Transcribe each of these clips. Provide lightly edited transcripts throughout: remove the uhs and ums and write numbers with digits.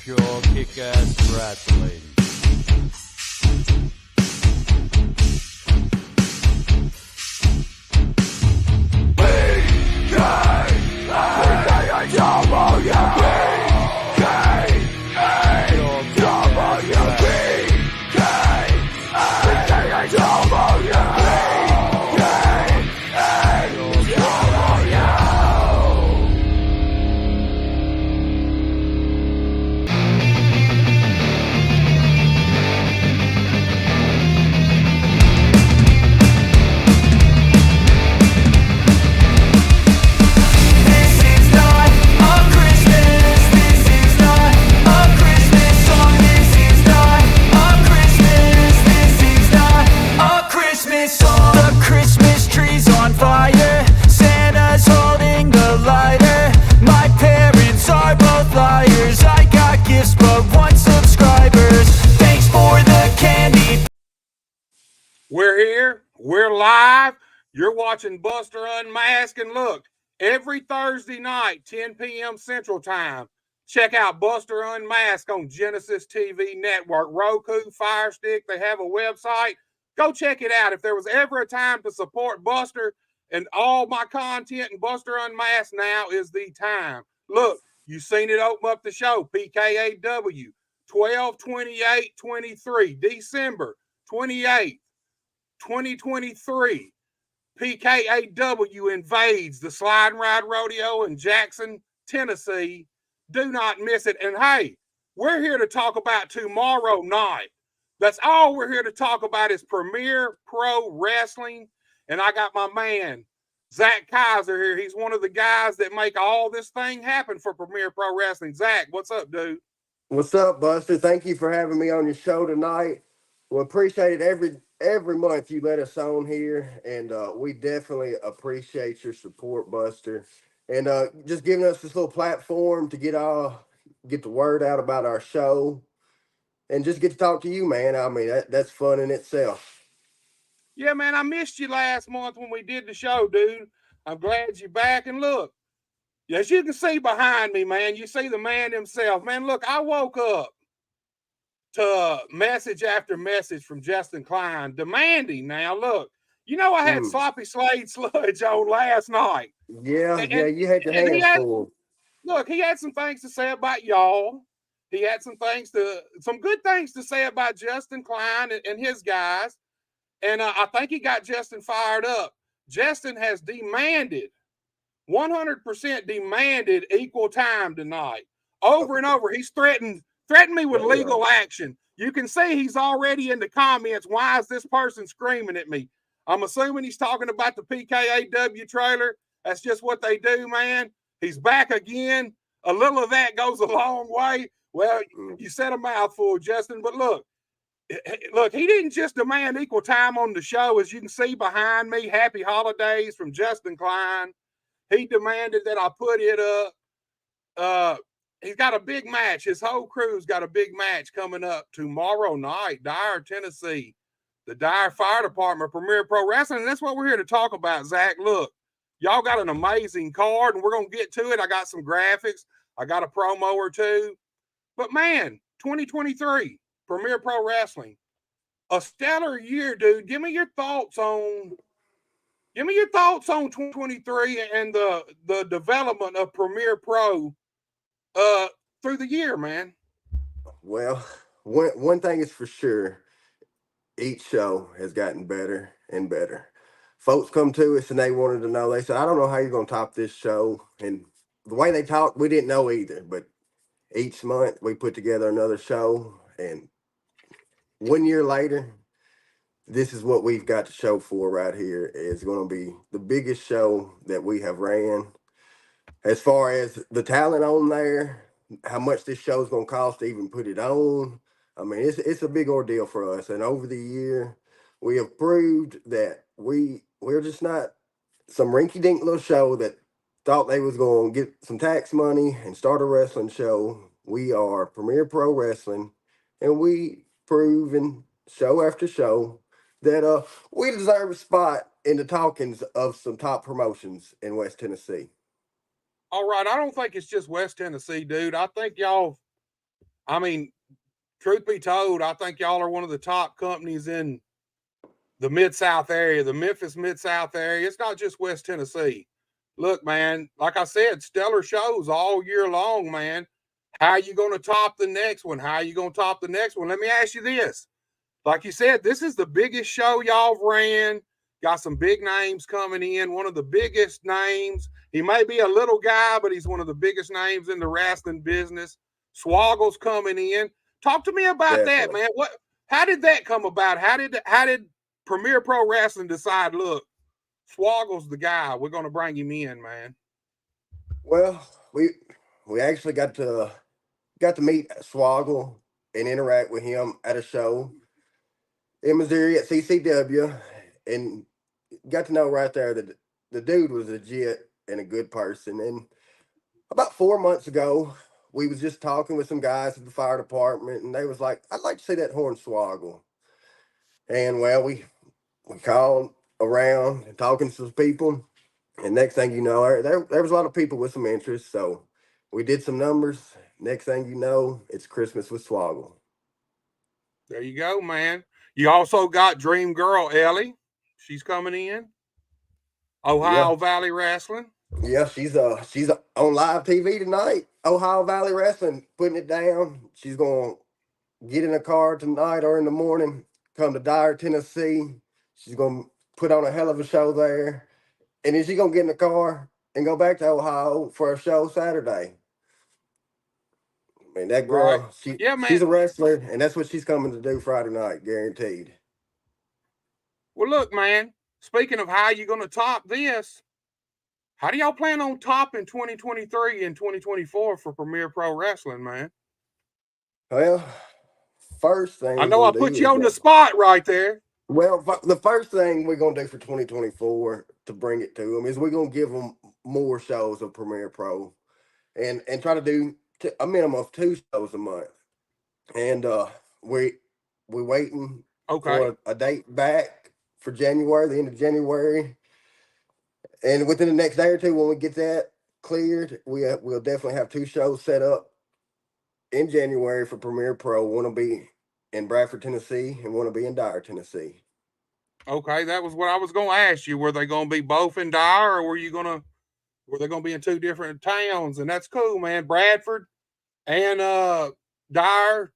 Pure kick-ass wrestling. We're here. We're live. You're watching Buster Unmasked. And look, every Thursday night, 10 p.m. Central Time, check out Buster Unmasked on Genesis TV Network, Roku, Fire Stick. They have a website. Go check it out. If there was ever a time to support Buster and all my content and Buster Unmasked, now is the time. Look, you've seen it open up the show, PKAW, 12/28/23, December 28th. 2023, PKAW invades the Slide and Ride Rodeo in Jackson, Tennessee. Do not miss it. And hey, we're here to talk about tomorrow night. That's all we're here to talk about is Premier Pro Wrestling. And I got my man, Zach Kaiser here. He's one of the guys that make all this thing happen for Premier Pro Wrestling. Zach, what's up, dude? What's up, Buster? Thank you for having me on your show tonight. We appreciate it every month you let us on here, and we definitely appreciate your support, Buster, and just giving us this little platform to get the word out about our show, and just get to talk to you, man. I mean, that's fun in itself. Yeah, man, I missed you last month when we did the show, dude. I'm glad you're back. And look, as you can see behind me, man, you see the man himself. Man, look, I woke up to message after message from Justin Klein demanding. Now, look, you know I had Sloppy Slade Sludge on last night. Yeah, you had your hands full. Look, he had some things to say about y'all. He had some good things to say about Justin Klein and his guys. And I think he got Justin fired up. Justin has demanded, 100% demanded equal time tonight. Over and over, he's threatened me with legal action. You can see he's already in the comments. Why is this person screaming at me? I'm assuming he's talking about the PKAW trailer. That's just what they do, man. He's back again. A little of that goes a long way. Well, you said a mouthful, Justin, but look, he didn't just demand equal time on the show. As you can see behind me, happy holidays from Justin Klein. He demanded that I put it up. He's got a big match. His whole crew's got a big match coming up tomorrow night, Dyer, Tennessee. The Dyer Fire Department, Premier Pro Wrestling. And that's what we're here to talk about, Zach. Look, y'all got an amazing card, and we're going to get to it. I got some graphics. I got a promo or two. But, man, 2023, Premier Pro Wrestling. A stellar year, dude. Give me your thoughts on 2023 and the development of Premier Pro through the year, man. Well, one thing is for sure, each show has gotten better and better. Folks come to us and they wanted to know, they said, I don't know how you're going to top this show. And the way they talked, we didn't know either. But each month we put together another show. And 1 year later, this is what we've got to show for right here. It's going to be the biggest show that we have ran. As far as the talent on there, how much this show is going to cost to even put it on. I mean, it's a big ordeal for us. And over the year, we have proved that we're just not some rinky-dink little show that thought they was going to get some tax money and start a wrestling show. We are Premier Pro Wrestling, and we prove in show after show that we deserve a spot in the talkings of some top promotions in West Tennessee. All right, I don't think it's just West Tennessee, dude. I think y'all, I mean, truth be told, I think y'all are one of the top companies in the Mid-South area, the Memphis Mid-South area. It's not just West Tennessee. Look, man, like I said, stellar shows all year long, man. How are you going to top the next one? How are you going to top the next one? Let me ask you this. Like you said, this is the biggest show y'all ran. Got some big names coming in. One of the biggest names. He may be a little guy, but he's one of the biggest names in the wrestling business. Swoggle's coming in. Talk to me about that, man. How did that come about? How did Premier Pro Wrestling decide, look, Swoggle's the guy. We're going to bring him in, man? Well, we actually got to meet Swoggle and interact with him at a show in Missouri at CCW, and got to know right there that the dude was legit and a good person. And about 4 months ago, we was just talking with some guys at the fire department, and they was like, "I'd like to see that Hornswoggle." And well, we called around and talking to some people, and next thing you know, there was a lot of people with some interest. So we did some numbers. Next thing you know, it's Christmas with Swoggle. There you go, man. You also got Dream Girl Ellie. She's coming in. Ohio Valley Wrestling. Yeah, she's on live TV tonight. Ohio Valley Wrestling, putting it down. She's gonna get in a car tonight or in the morning, come to Dyer, Tennessee. She's gonna put on a hell of a show there, and then she's gonna get in the car and go back to Ohio for a show Saturday. I mean, that girl, right. She's a wrestler, and that's what she's coming to do Friday night, guaranteed. Well, look, man, speaking of how you're going to top this, how do y'all plan on topping 2023 and 2024 for Premier Pro Wrestling, man? Well, first thing I know I put you on the spot right there. Well, the first thing we're going to do for 2024 to bring it to them is we're going to give them more shows of Premier Pro and try to do a minimum of 2 shows a month. And we're waiting for a date back for January, the end of January. And within the next day or two, when we get that cleared, we'll definitely have 2 shows set up in January for Premier Pro. One will be in Bradford, Tennessee, and one will be in Dyer, Tennessee. Okay, that was what I was going to ask you. Were they going to be both in Dyer, or were they going to be in 2 different towns? And that's cool, man. Bradford and Dyer,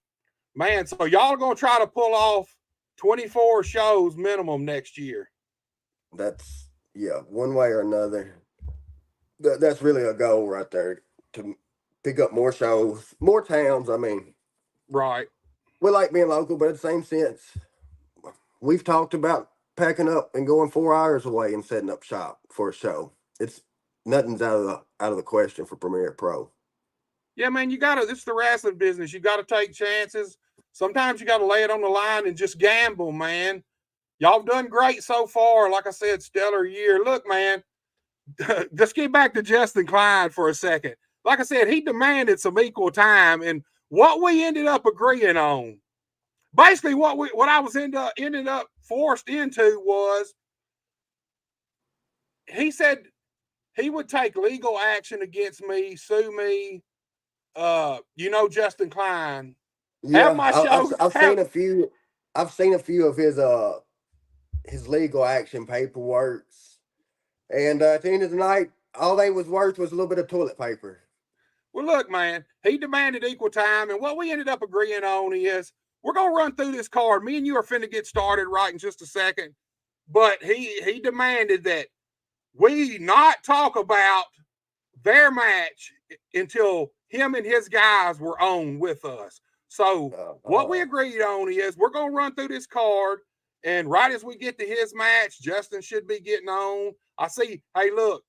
man. So y'all are going to try to pull off 24 shows minimum next year. That's one way or another. That's really a goal right there, to pick up more shows, more towns. I mean, right. We like being local, but at the same sense, we've talked about packing up and going 4 hours away and setting up shop for a show. Nothing's out of the question for Premier Pro. Yeah, man, it's the wrestling business. You got to take chances. Sometimes you got to lay it on the line and just gamble, man. Y'all done great so far. Like I said, stellar year. Look, man, let's get back to Justin Klein for a second. Like I said, he demanded some equal time, and what we ended up agreeing on, basically what I was ended up forced into was, he said he would take legal action against me, sue me. Justin Klein. Yeah, have my show. I've seen a few of his legal action paperwork, and at the end of the night, all they was worth was a little bit of toilet paper. Well, look, man, he demanded equal time, and what we ended up agreeing on is we're gonna run through this card. Me and you are finna get started right in just a second, but he demanded that we not talk about their match until him and his guys were on with us. So what we agreed on is we're going to run through this card, and right as we get to his match, Justin should be getting on. I see, hey, look,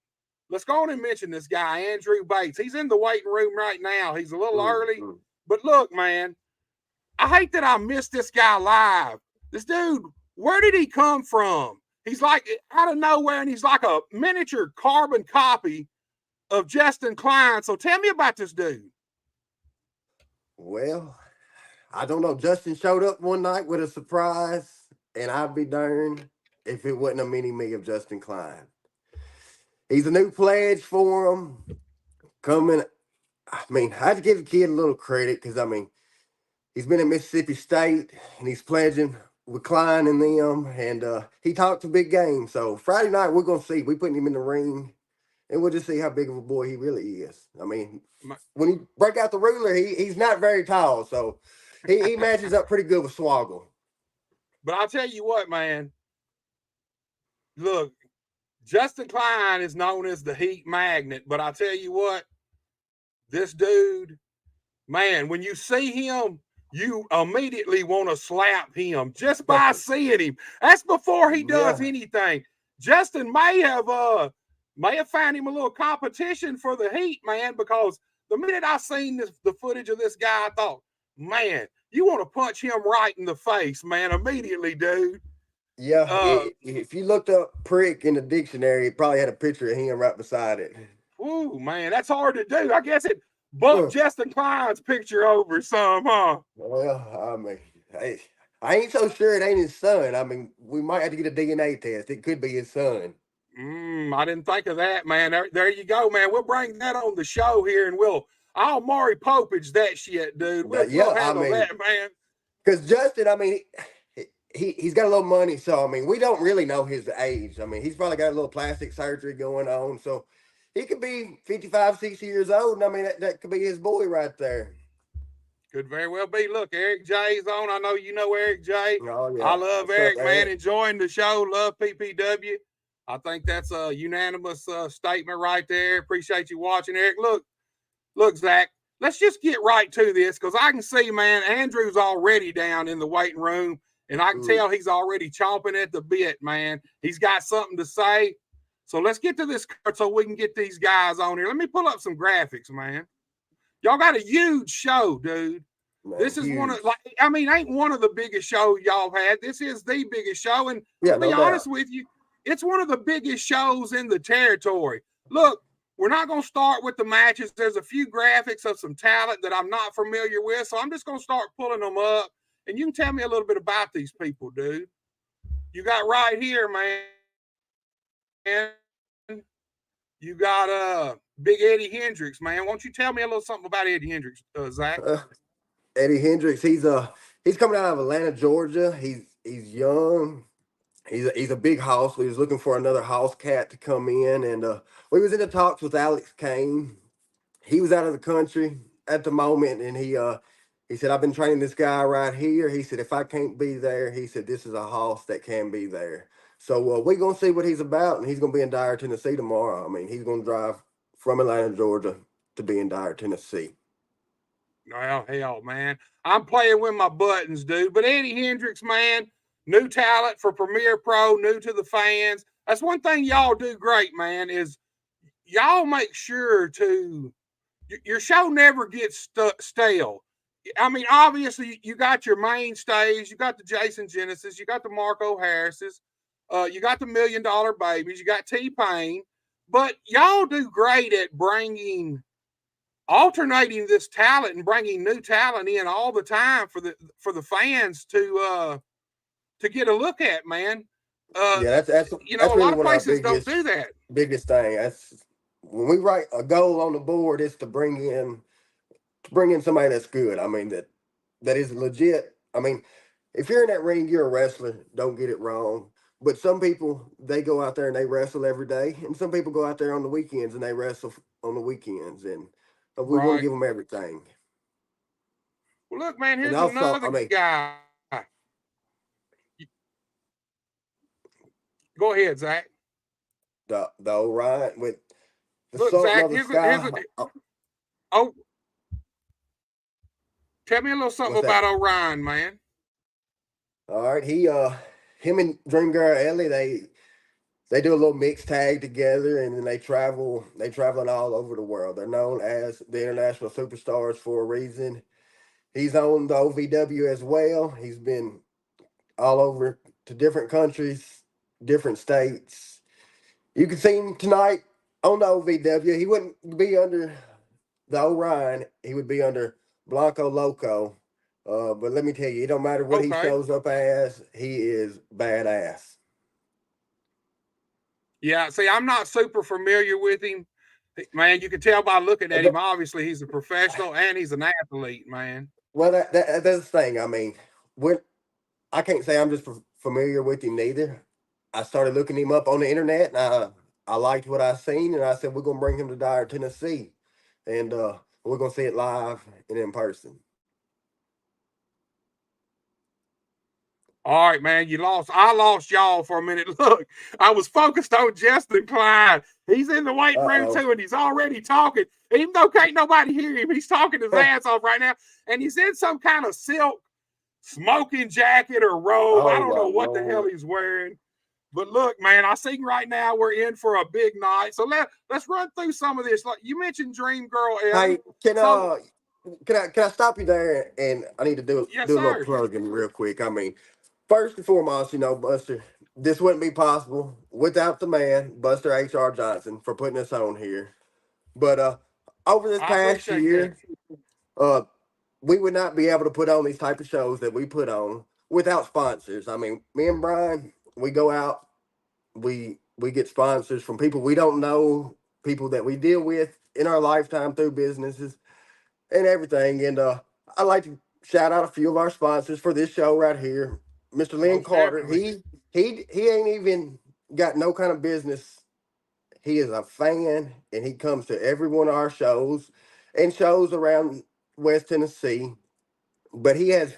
let's go on and mention this guy, Andrew Bates. He's in the waiting room right now. He's a little early, but look, man, I hate that I missed this guy live. This dude where did he come from? He's like out of nowhere, and he's like a miniature carbon copy of Justin Klein. So tell me about this dude. Well, I don't know. Justin showed up one night with a surprise, and I'd be darned if it wasn't a mini me of Justin Klein. He's a new pledge for him. Coming, I mean, I had to give the kid a little credit because, I mean, he's been at Mississippi State, and he's pledging with Klein and them, and he talked a big game. So Friday night, we're going to see. We're putting him in the ring, and we'll just see how big of a boy he really is. I mean, when he break out the ruler, he's not very tall, so he matches up pretty good with Swoggle. But I'll tell you what, man. Look, Justin Klein is known as the heat magnet, but I'll tell you what, this dude, man, when you see him, you immediately want to slap him just by seeing him. That's before he does anything. Justin may have found him a little competition for the heat, man, because the minute I seen the footage of this guy, I thought, man, you want to punch him right in the face, man, immediately, dude. Yeah, if you looked up prick in the dictionary, it probably had a picture of him right beside it. Ooh, man, that's hard to do. I guess it bumped Justin Klein's picture over some, huh? Well, I mean, I ain't so sure it ain't his son. I mean, we might have to get a DNA test. It could be his son. I didn't think of that, man. There you go, man. We'll bring that on the show here, and I'll Maury Popage that shit, dude. We'll handle that, man. Because Justin, I mean, he's got a little money, so I mean, we don't really know his age. I mean, he's probably got a little plastic surgery going on, so he could be 55, 60 years old, and I mean, that could be his boy right there. Could very well be. Look, Eric J's on. I know you know Eric J. Oh, yeah. I love Eric, up, man. Eric? Enjoying the show. Love PPW. I think that's a unanimous statement right there. Appreciate you watching, Eric. Look, Zach, let's just get right to this because I can see, man, Andrew's already down in the waiting room, and I can tell he's already chomping at the bit, man. He's got something to say. So let's get to this card so we can get these guys on here. Let me pull up some graphics, man. Y'all got a huge show, dude. Man, this is huge. Ain't one of the biggest shows y'all had. This is the biggest show. And to be honest with you, it's one of the biggest shows in the territory. Look, we're not going to start with the matches. There's a few graphics of some talent that I'm not familiar with. So I'm just going to start pulling them up. And you can tell me a little bit about these people, dude. You got right here, man. You got Big Eddie Hendricks, man. Won't you tell me a little something about Eddie Hendricks, Zach? Eddie Hendricks, he's coming out of Atlanta, Georgia. He's young. He's a big house. We was looking for another house cat to come in, and we was in the talks with Alex Kane. He was out of the country at the moment, and he said, I've been training this guy right here. He said, if I can't be there, he said, this is a house that can be there. So we're going to see what he's about, and he's going to be in Dyer, Tennessee tomorrow. I mean, he's going to drive from Atlanta, Georgia to be in Dyer, Tennessee. Well, hell, man. I'm playing with my buttons, dude. But Eddie Hendricks, man, new talent for Premier Pro, new to the fans. That's one thing y'all do great, man, is y'all make sure your show never gets stale. I mean, obviously, you got your mainstays. You got the Jason Genesis. You got the Marco Harrises. You got the $1 Million Babies. You got T-Pain. But y'all do great at alternating this talent and bringing new talent in all the time for the fans to get a look at, man. That's a really lot of places don't do that. Biggest thing. That's when we write a goal on the board is to bring in somebody that's good. I mean that is legit. I mean, if you're in that ring, you're a wrestler. Don't get it wrong. But some people, they go out there and they wrestle every day, and some people go out there on the weekends and they wrestle on the weekends, and we want to give them everything. Well, look, man, here's another guy. Go ahead, Zach. The Orion with the look, Zach, tell me a little something about Orion, man. All right, him and Dream Girl Ellie, they do a little mixed tag together, and then they traveling all over the world. They're known as the international superstars for a reason. He's on the OVW as well. He's been all over to different countries, different states. You can see him tonight on the OVW. He wouldn't be under the Orion. He would be under Blanco Loco. But let me tell you, it don't matter what he Okay. shows up as. He is badass. Yeah. See, I'm not super familiar with him. Man, you can tell by looking at him. Obviously, he's a professional and he's an athlete, man. Well, that's the thing. I mean, when I can't say I'm just familiar with him neither. I started looking him up on the internet, and I liked what I seen, and I said we're gonna bring him to Dyer, Tennessee, and we're gonna see it live and in person. All right, man, you lost. I lost y'all for a minute. Look, I was focused on Justin Klein. He's in the weight room Uh too, and he's already talking. Even though can't nobody hear him, he's talking his oh. ass off right now. And he's in some kind of silk smoking jacket or robe. I Oh don't know my what the hell lord! he's wearing. But look, man, I see right now we're in for a big night. So let's run through some of this. Like you mentioned Dream Girl Ellen. Hey, can So can I stop you there? And I need to yes, do a little sir. plugging real quick. I mean, first and foremost, Buster, this wouldn't be possible without the man, Buster H.R. Johnson, for putting us on here. But over this I past appreciate that. year, uh, we would not be able to put on these type of shows that we put on without sponsors. I mean, me and Brian, we go out, we get sponsors from people we don't know, people that we deal with in our lifetime through businesses and everything. And I'd like to shout out a few of our sponsors for this show right here. Mr. Lynn Most Carter, definitely. he ain't even got no kind of business. He is a fan, and he comes to every one of our shows and shows around West Tennessee. But he has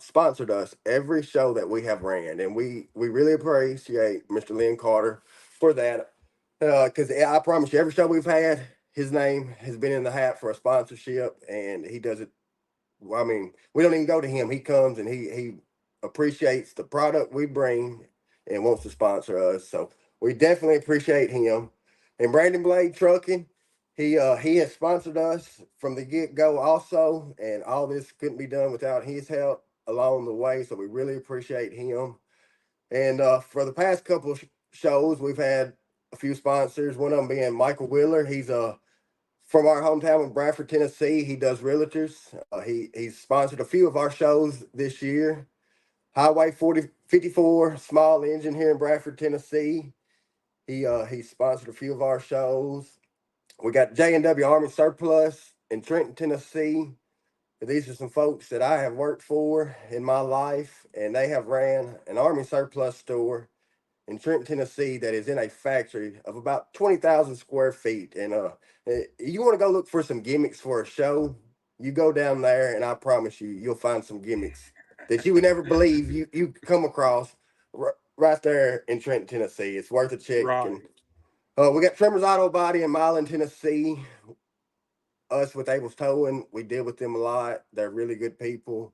sponsored us every show that we have ran, and we really appreciate Mr. Lynn Carter for that. Because I promise you, every show we've had, his name has been in the hat for a sponsorship, and he does it. I mean, we don't even go to him. He comes and he appreciates the product we bring and wants to sponsor us. So we definitely appreciate him. And Brandon Blade Trucking, he has sponsored us from the get go also, and all this couldn't be done without his help along the way. So we really appreciate him. And for the past couple of shows, we've had a few sponsors. One of them being Michael Wheeler. He's from our hometown in Bradford, Tennessee. He does realtors. He's sponsored a few of our shows this year. Highway 54, small engine here in Bradford, Tennessee. He sponsored a few of our shows. We got J&W Army Surplus in Trenton, Tennessee. These are some folks that I have worked for in my life, and they have ran an Army Surplus store in Trenton, Tennessee, that is in a factory of about 20,000 square feet. And you want to go look for some gimmicks for a show, you go down there, and I promise you, you'll find some gimmicks that you would never believe you come across right there in Trenton, Tennessee. It's worth a check. Right. And we got Tremors Auto Body in Milan, Tennessee. Us with Abel's Towing, we deal with them a lot. They're really good people,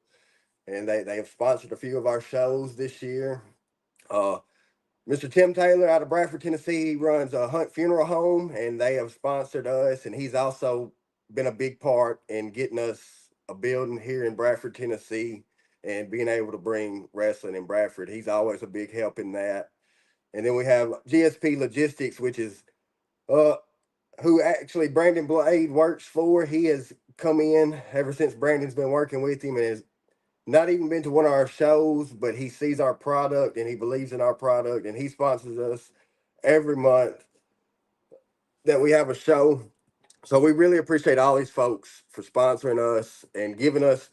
and they have sponsored a few of our shows this year. Uh, Mr. Tim Taylor out of Bradford, Tennessee, he runs a Hunt Funeral Home, and they have sponsored us. And he's also been a big part in getting us a building here in Bradford, Tennessee, and being able to bring wrestling in Bradford. He's always a big help in that. And then we have GSP Logistics, which is uh, who actually Brandon Blade works for. He has come in ever since Brandon's been working with him and has not even been to one of our shows, but he sees our product and he believes in our product, and he sponsors us every month that we have a show. So we really appreciate all these folks for sponsoring us and giving us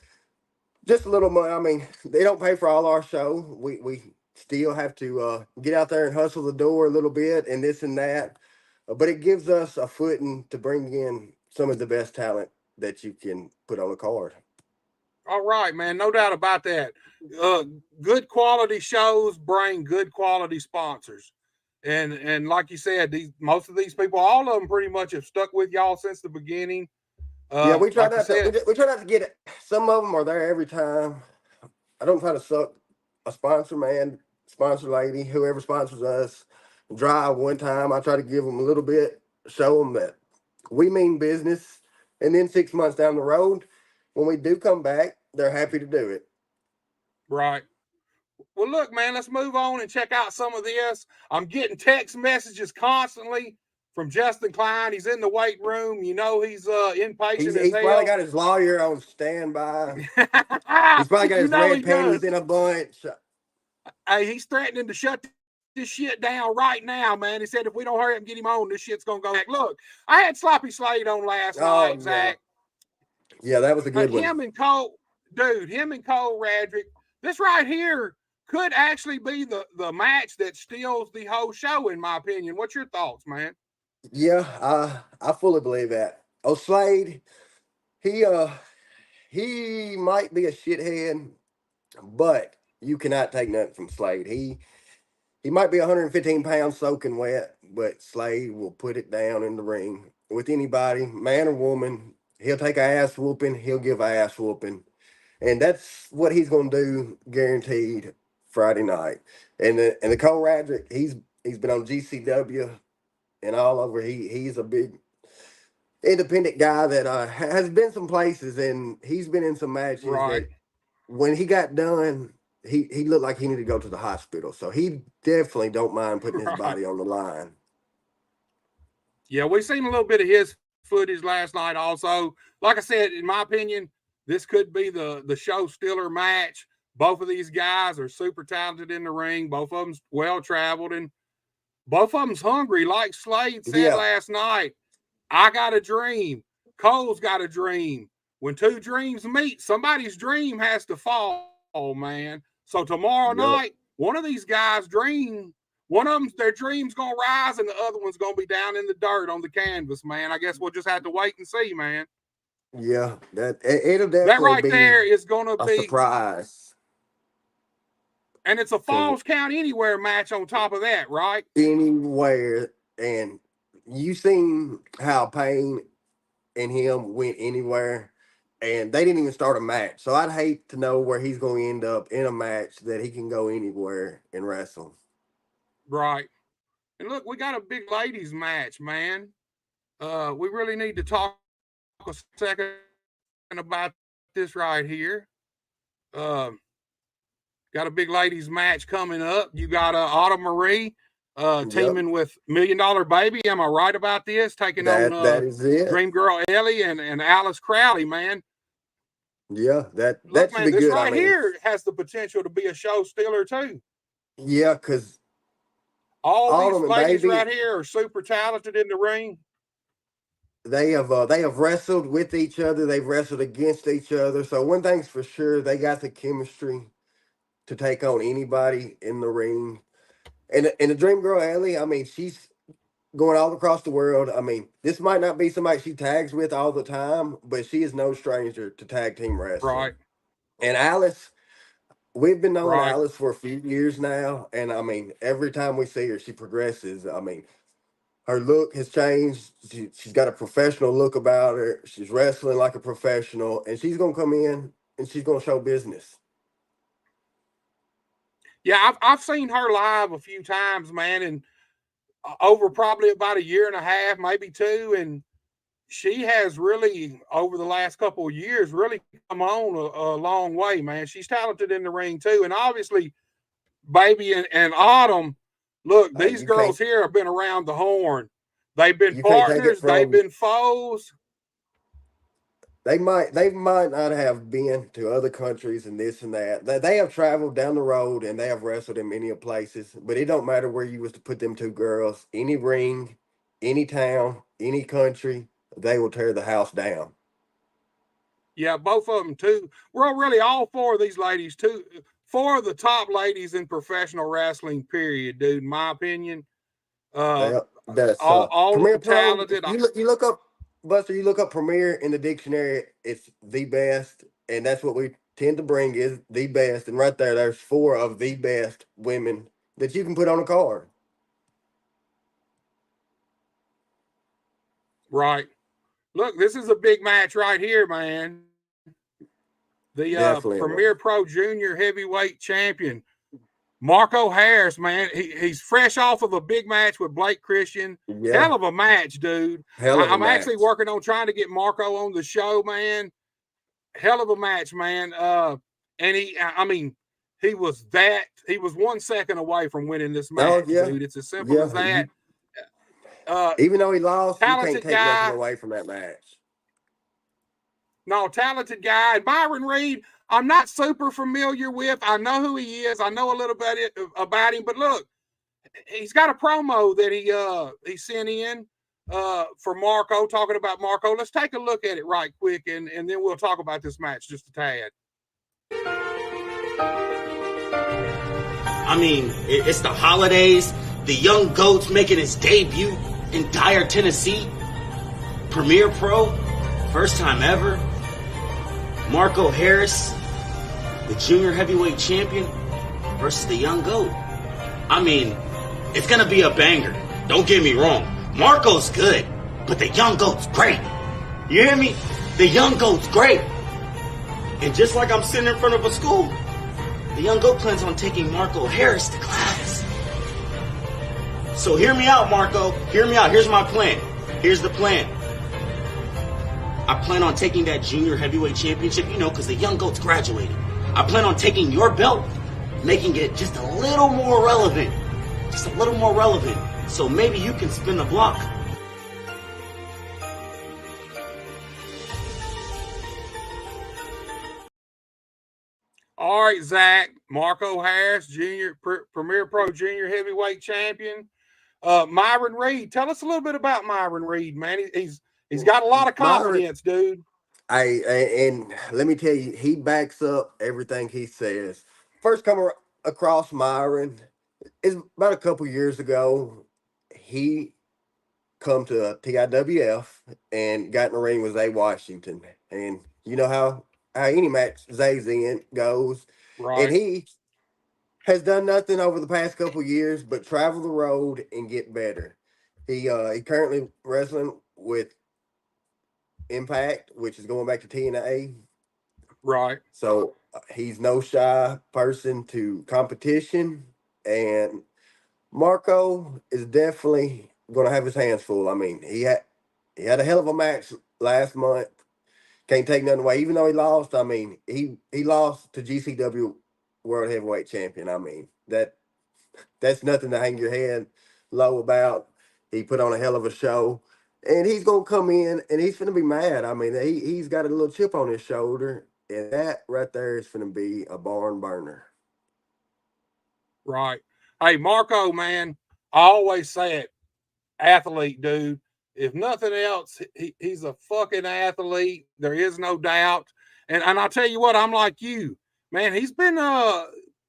just a little money. I mean, they don't pay for all our show. We still have to get out there and hustle the door a little bit and this and that, but it gives us a footing to bring in some of the best talent that you can put on a card. All right, man. No doubt about that. Uh, Good quality shows bring good quality sponsors. And like you said, these most of these people, all of them pretty much have stuck with y'all since the beginning. Yeah, we try Like you not to. said, We try not to get it. Some of them are there every time. I don't try to suck a sponsor man, sponsor lady, whoever sponsors us dry one time. I try to give them a little bit, show them that we mean business, and then 6 months down the road, when we do come back, they're happy to do it. right. Well, look, man, let's move on and check out some of this. I'm getting text messages constantly from Justin Klein. He's in the weight room. You know, he's impatient as He's probably hell. got his lawyer on standby. He's probably got You his know red he panties does. in a bunch. Hey, he's threatening to shut this shit down right now, man. He said if we don't hurry up and get him on, this shit's gonna go back. Look, I had Sloppy Slade on last Oh night, yeah, Zach. yeah, that was a good one. Him and Cole Radrick. This right here could actually be the match that steals the whole show, in my opinion. What's your thoughts, man? Yeah, I fully believe that. Oh, Slade, he might be a shithead, but you cannot take nothing from Slade. He might be 115 pounds soaking wet, but Slade will put it down in the ring with anybody, man or woman. He'll take a ass whooping. He'll give a ass whooping, and that's what he's gonna do, guaranteed. Friday night, and the Cole Radrick, he's been on GCW and all over. He's a big independent guy that has been some places, and he's been in some matches Right. that when he got done, he looked like he needed to go to the hospital. So he definitely don't mind putting his Right. body on the line. Yeah, we seen a little bit of his footage last night also. Like I said, in my opinion, this could be the show stealer match. Both of these guys are super talented in the ring. Both of them's well traveled, and both of them's hungry. Like Slade said Yeah, last night, I got a dream. Cole's got a dream. When two dreams meet, somebody's dream has to fall, man. So tomorrow yep, night, one of these guys' one of them, their dream's gonna rise, and the other one's gonna be down in the dirt on the canvas, man. I guess we'll just have to wait and see, man. yeah. It'll That definitely right be there is gonna a be, surprise and it's a because Falls Count Anywhere match on top of that, right? anywhere, and you seen how Payne and him went anywhere, and they didn't even start a match. So I'd hate to know where he's going to end up in a match that he can go anywhere and wrestle. Right. And look, we got a big ladies match, man. We really need to talk a second about this right here. Um, got a big ladies match coming up. You got Autumn Marie Yep, teaming with $1 Million Baby. Am I right about this? Taking on that is it. Dream Girl Ellie and Alice Crowley, man. Yeah, that Look, should man, be this good. I right mean, here has the potential to be a show stealer too. yeah, because All these Autumn and ladies Baby, right here are super talented in the ring. they have wrestled with each other. They've wrestled against each other. So one thing's for sure, they got the chemistry to take on anybody in the ring. And the Dream Girl Ellie, I mean, she's going all across the world. I mean, this might not be somebody she tags with all the time, but she is no stranger to tag team wrestling. Right, And Alice, we've been knowing right. Alice for a few years now, and I mean, every time we see her, she progresses. I mean, her look has changed. She's got a professional look about her. She's wrestling like a professional, and she's gonna come in and she's gonna show business. Yeah, I've seen her live a few times, man, and over probably about a year and a half, maybe two, and she has really over the last couple of years really come on a long way, man. She's talented in the ring too, and obviously, Baby and Autumn. Look, these You girls here have been around the horn. They've been can't take it partners. They've from been foes. they might not have been to other countries and this and that. They have traveled down the road and they have wrestled in many places, but it don't matter where you was to put them two girls, any ring, any town, any country, they will tear the house down. Yeah, both of them too. Well, really, all four of these ladies too. Four of the top ladies in professional wrestling, period, dude. In my opinion, uh, That's all of Premier them Pro. talented. You look up Buster. You look up Premier in the dictionary. It's the best, and that's what we tend to bring is the best. And right there, there's four of the best women that you can put on a card. Right. Look, this is a big match right here, man. The Definitely, Premier Pro Junior Heavyweight Champion, Marco Harris, man. He's fresh off of a big match with Blake Christian. yeah, Hell of a match, dude. hell of a I'm actually match. working on trying to get Marco on the show, man. Hell of a match, man. And I mean, he was 1 second away from winning this match, Oh yeah, dude. It's as simple as that. Even though he lost, you can't Talented take nothing guy. away from that match. No, talented guy. And Byron Reed, I'm not super familiar with. I know who he is. I know a little bit about him. But look, he's got a promo that he sent in for Marco, talking about Marco. Let's take a look at it right quick, and then we'll talk about this match just a tad. I mean, it's the holidays. The young GOAT's making his debut in Dyer, Tennessee. Premier Pro, first time ever. Marco Harris, the junior heavyweight champion, versus the young GOAT. I mean, it's gonna be a banger. Don't get me wrong. Marco's good, but the young GOAT's great. You hear me? The young GOAT's great. And just like I'm sitting in front of a school, the young GOAT plans on taking Marco Harris to class. So hear me out, Marco. Hear me out. Here's my plan. Here's the plan. I plan on taking that junior heavyweight championship, because the young GOAT's graduated. I plan on taking your belt, making it just a little more relevant. Just a little more relevant. So maybe you can spin the block. All right, Zach. Marco Harris, Premier Pro Junior Heavyweight Champion. Myron Reed. Tell us a little bit about Myron Reed, man. He's got a lot of confidence, dude. And let me tell you, he backs up everything he says. First come across Myron is about a couple years ago. He come to TIWF and got in the ring with Zay Washington, and you know how any match Zay's in goes, Right. And he has done nothing over the past couple years but travel the road and get better. He currently wrestling with Impact, which is going back to TNA. Right. So he's no shy person to competition, and Marco is definitely going to have his hands full. I mean, he had a hell of a match last month. Can't take nothing away. Even though he lost, I mean, he lost to GCW World Heavyweight Champion. I mean, that's nothing to hang your head low about. He put on a hell of a show. And he's going to come in, and he's going to be mad. I mean, he's got a little chip on his shoulder, and that right there is going to be a barn burner. Right. Hey, Marco, man, I always say it, athlete, dude. If nothing else, he's a fucking athlete. There is no doubt. And I'll tell you what, I'm like you. Man, he's been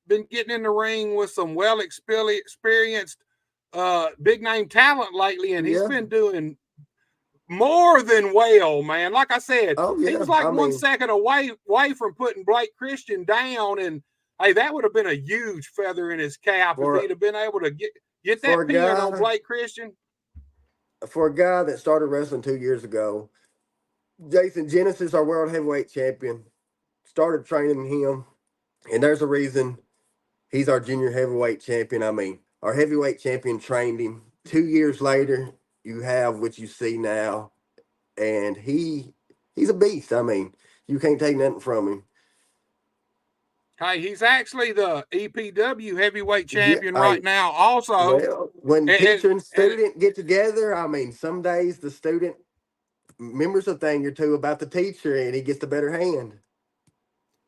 getting in the ring with some well-experienced big-name talent lately, and he's been doing more than well, man. Like I said, he was like 1 second away from putting Blake Christian down, and hey, that would have been a huge feather in his cap if he'd have been able to get that pin on Blake Christian. For a guy that started wrestling 2 years ago, Jason Genesis, our world heavyweight champion, started training him, and there's a reason he's our junior heavyweight champion. I mean, our heavyweight champion trained him. 2 years later, you have what you see now, and he's a beast. I mean, you can't take nothing from him. Hey, he's actually the EPW heavyweight champion right now also. Well, when teacher and student get together, I mean, some days the student remembers a thing or two about the teacher, and he gets the better hand.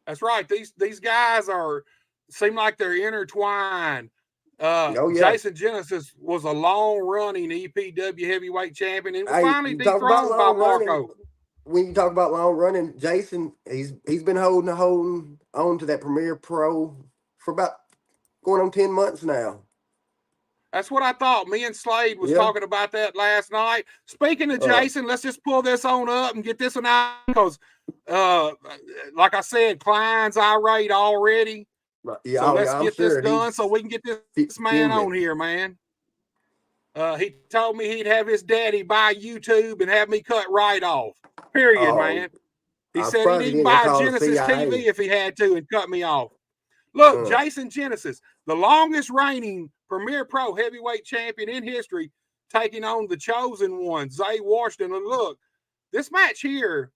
That's right. These guys seem like they're intertwined. Jason Genesis was a long-running EPW heavyweight champion and was finally dethroned by Marco. When you talk about long running, Jason, he's been holding on to that Premier Pro for about going on 10 months now. That's what I thought. Me and Slade was talking about that last night. Speaking of Jason, let's just pull this on up and get this one out because, like I said, Klein's irate already. Yeah, so let's get this done so we can get this man on here, man. He told me he'd have his daddy buy YouTube and have me cut right off. Period, man. He said he'd buy Genesis TV if he had to and cut me off. Look, Jason Genesis, the longest reigning Premier Pro heavyweight champion in history, taking on the chosen one, Zay Washington. And look, this match here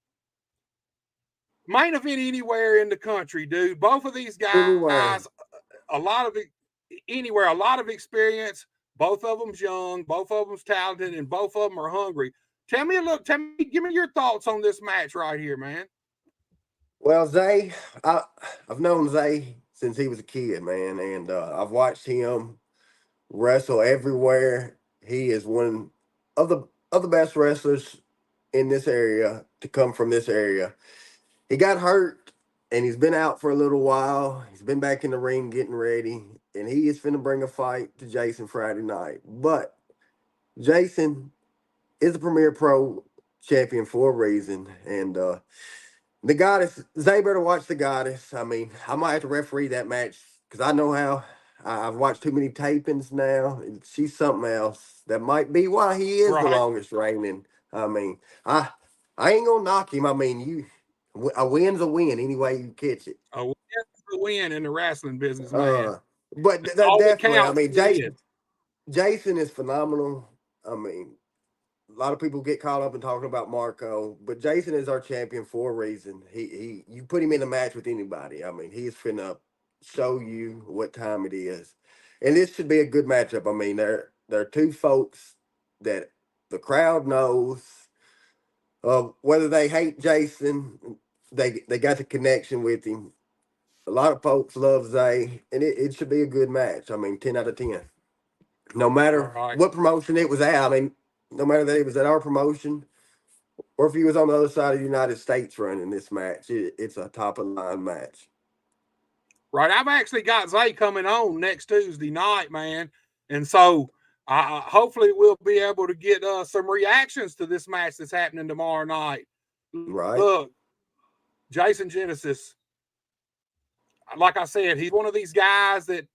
main event anywhere in the country, dude. Both of these guys, Anywhere. a lot of experience. Both of them's young, both of them's talented, and both of them are hungry. Give me your thoughts on this match right here, man. Well, Zay, I've known Zay since he was a kid, man, and I've watched him wrestle everywhere. He is one of the best wrestlers in this area to come from this area. He got hurt and he's been out for a little while. He's been back in the ring getting ready, and he is finna bring a fight to Jason Friday night. But Jason is the Premier Pro champion for a reason, and the Goddess, Zay better watch the Goddess. I mean, I might have to referee that match because I know how. I've watched too many tapings now. She's something else. That might be why he is the Right. longest reigning. I mean, I ain't gonna knock him. I mean, a win's a win any way you catch it. A win's a win in the wrestling business, man. But That's all that definitely, I counts mean, is. Jason is phenomenal. I mean, a lot of people get caught up in talking about Marco, but Jason is our champion for a reason. You put him in a match with anybody. I mean, he's finna show you what time it is. And this should be a good matchup. I mean, there are two folks that the crowd knows. Whether they hate Jason, they got the connection with him. A lot of folks love Zay, and it should be a good match. I mean, 10 out of 10. No matter what promotion it was at. I mean, no matter that it was at our promotion or if he was on the other side of the United States running this match, it's a top-of-the-line match. Right. I've actually got Zay coming on next Tuesday night, man. And so hopefully we'll be able to get some reactions to this match that's happening tomorrow night. Right. Look, Jason Genesis, like I said, he's one of these guys that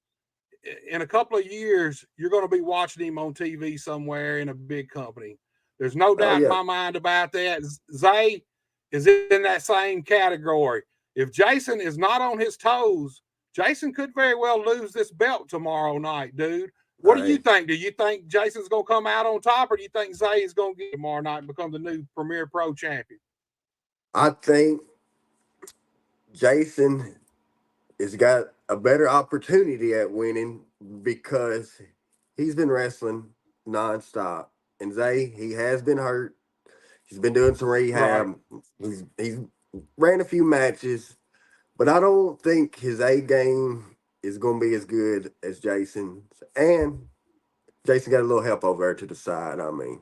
in a couple of years, you're going to be watching him on TV somewhere in a big company. There's no doubt in my mind about that. Zay is in that same category. If Jason is not on his toes, Jason could very well lose this belt tomorrow night, dude. What do you think? Do you think Jason's going to come out on top, or do you think Zay is going to get tomorrow night and become the new Premier Pro champion? I think Jason has got a better opportunity at winning because he's been wrestling nonstop. And Zay, he has been hurt. He's been doing some rehab. Right. He's ran a few matches, but I don't think his A game is going to be as good as Jason's. And Jason got a little help over there to the side. I mean,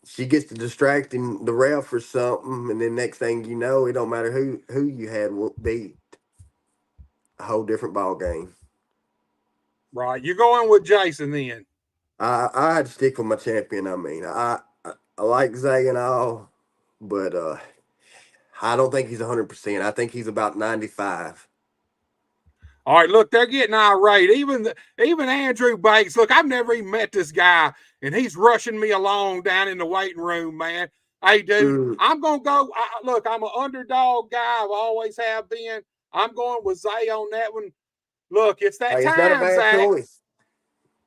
she gets to distracting the ref or something, and then next thing you know, it don't matter who you had beat. A whole different ball game. Right. You're going with Jason then. I had to stick with my champion. I mean, I like Zay and all, but I don't think he's 100%. I think he's about 95. All right, look, they're getting irate. Even Andrew Bates. Look, I've never even met this guy, and he's rushing me along down in the waiting room, man. Hey, dude, I'm going to go. Look, I'm an underdog guy. I've always have been. I'm going with Zay on that one. Look, it's that time, it's not a bad choice.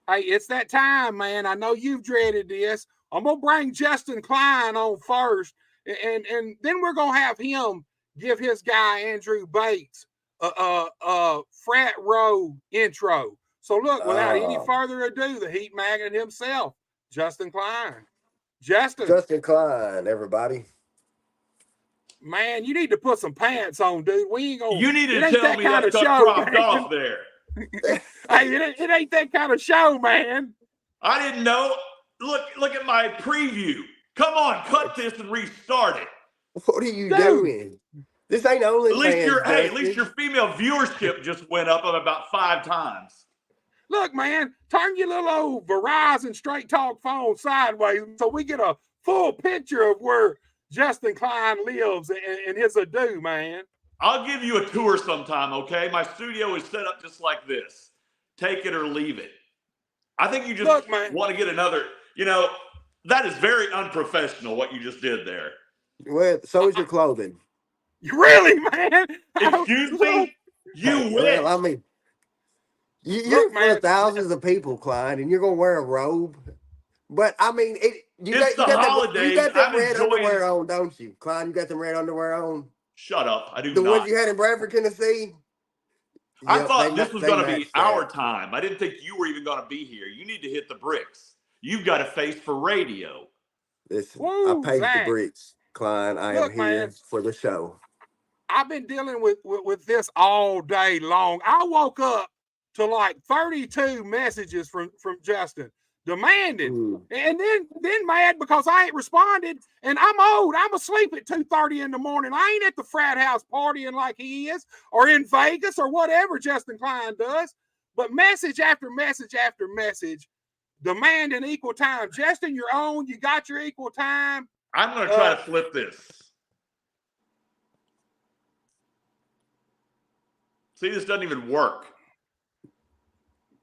Hey, it's that time, man. I know you've dreaded this. I'm going to bring Justin Klein on first, and then we're going to have him give his guy, Andrew Bates, a frat row intro. So, look, without any further ado, the Heat Magnet himself, Justin Klein. Justin Klein, everybody. Man, you need to put some pants on, dude. We ain't gonna. You need to tell me that stuff dropped off there. Hey, it ain't that kind of show, man. I didn't know. Look at my preview. Come on, cut this and restart it. What are you doing? This ain't only. At least your female viewership just went up about 5 times. Look, man, turn your little old Verizon Straight Talk phone sideways so we get a full picture of where Justin Klein lives and his ado, man. I'll give you a tour sometime, okay? My studio is set up just like this. Take it or leave it. I think you just want to get another, that is very unprofessional what you just did there. Well, so is your clothing. Really, man? Excuse me? You win. Well, I mean, you're in front of thousands of people, Klein, and you're going to wear a robe. But, I mean, you got them red underwear on, don't you? Klein, you got them red underwear on? Shut up. I do The not. ones you had in Bradford, Tennessee? I Yep, thought this was going to be matched our that. time. I didn't think you were even going to be here. You need to hit the bricks. You've got a face for radio. Listen, I Woo, paid the Zach. bricks, Klein. I am Look, here man, for the show. I've been dealing with this all day long. I woke up to like 32 messages from Justin demanding, and then mad because I ain't responded. And I'm old. I'm asleep at 2:30 in the morning. I ain't at the frat house partying like he is, or in Vegas, or whatever Justin Klein does. But message after message after message, demanding equal time. Justin, you're on. You got your equal time. I'm going to try to flip this. See, this doesn't even work.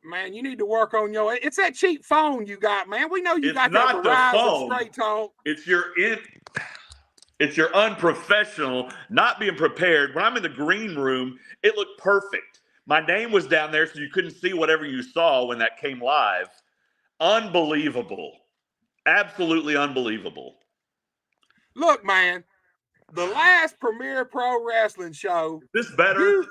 Man, you need to work on your. It's that cheap phone you got, man. We know you got that Not the Verizon phone. Straight Talk. It's your unprofessional, not being prepared. When I'm in the green room, it looked perfect. My name was down there, so you couldn't see whatever you saw when that came live. Unbelievable. Absolutely unbelievable. Look, man, the last Premier Pro Wrestling show. This better?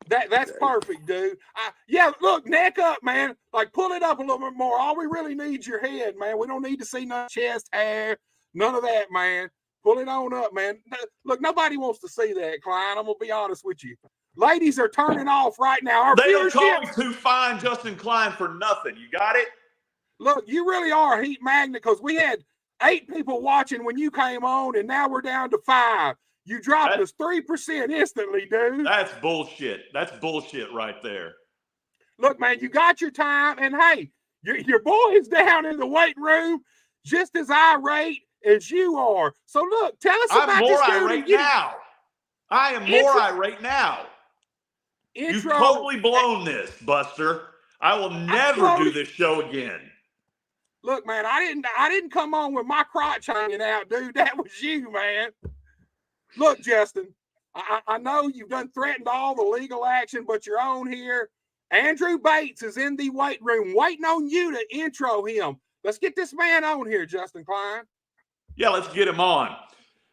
That's perfect, dude. Yeah, look, neck up, man. Like, pull it up a little bit more. All we really need is your head, man. We don't need to see no chest hair, none of that, man. Pull it on up, man. Look, nobody wants to see that, Klein. I'm gonna be honest with you. Ladies are turning off right now. Our they don't call viewership. me Too Fine Justin Klein for nothing. You got it? Look, you really are a heat magnet, because we had 8 people watching when you came on, and now we're down to 5. You dropped us 3% instantly, dude. That's bullshit. That's bullshit right there. Look, man, you got your time, and hey, your boy's down in the weight room just as irate as you are. So look, tell us about this dude. I'm more irate now. I am more irate now. You've totally blown this, Buster. I will never do this show again. Look, man, I didn't come on with my crotch hanging out, dude. That was you, man. Look, Justin, I know you've done threatened all the legal action, but you're on here. Andrew Bates is in the weight room waiting on you to intro him. Let's get this man on here, Justin Klein. Yeah, let's get him on.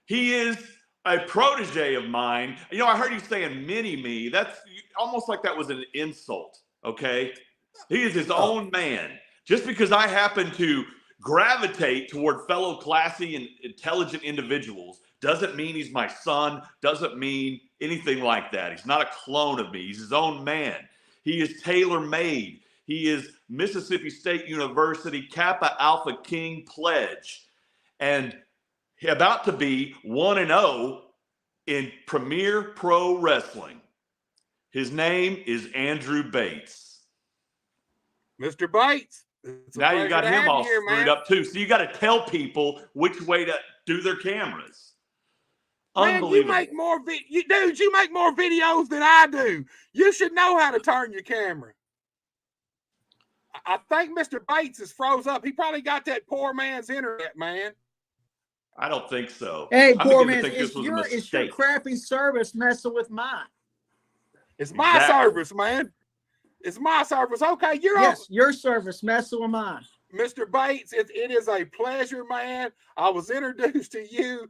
He is a protege of mine. You know, I heard you saying mini-me. That's almost like that was an insult, okay? He is his own man. Just because I happen to gravitate toward fellow classy and intelligent individuals doesn't mean he's my son, doesn't mean anything like that. He's not a clone of me. He's his own man. He is tailor-made. He is Mississippi State University Kappa Alpha King pledge, and about to be 1-0 in Premier Pro Wrestling. His name is Andrew Bates. Mr. Bates. Now you got him all screwed up too. So you got to tell people which way to do their cameras. Man, you make more dude, you make more videos than I do. You should know how to turn your camera. I think Mr. Bates is froze up. He probably got that poor man's internet, man. I don't think so. Hey, poor man, it's your crappy service messing with mine. It's my service, man. It's my service. Okay, your service messing with mine. Mr. Bates, it is a pleasure, man. I was introduced to you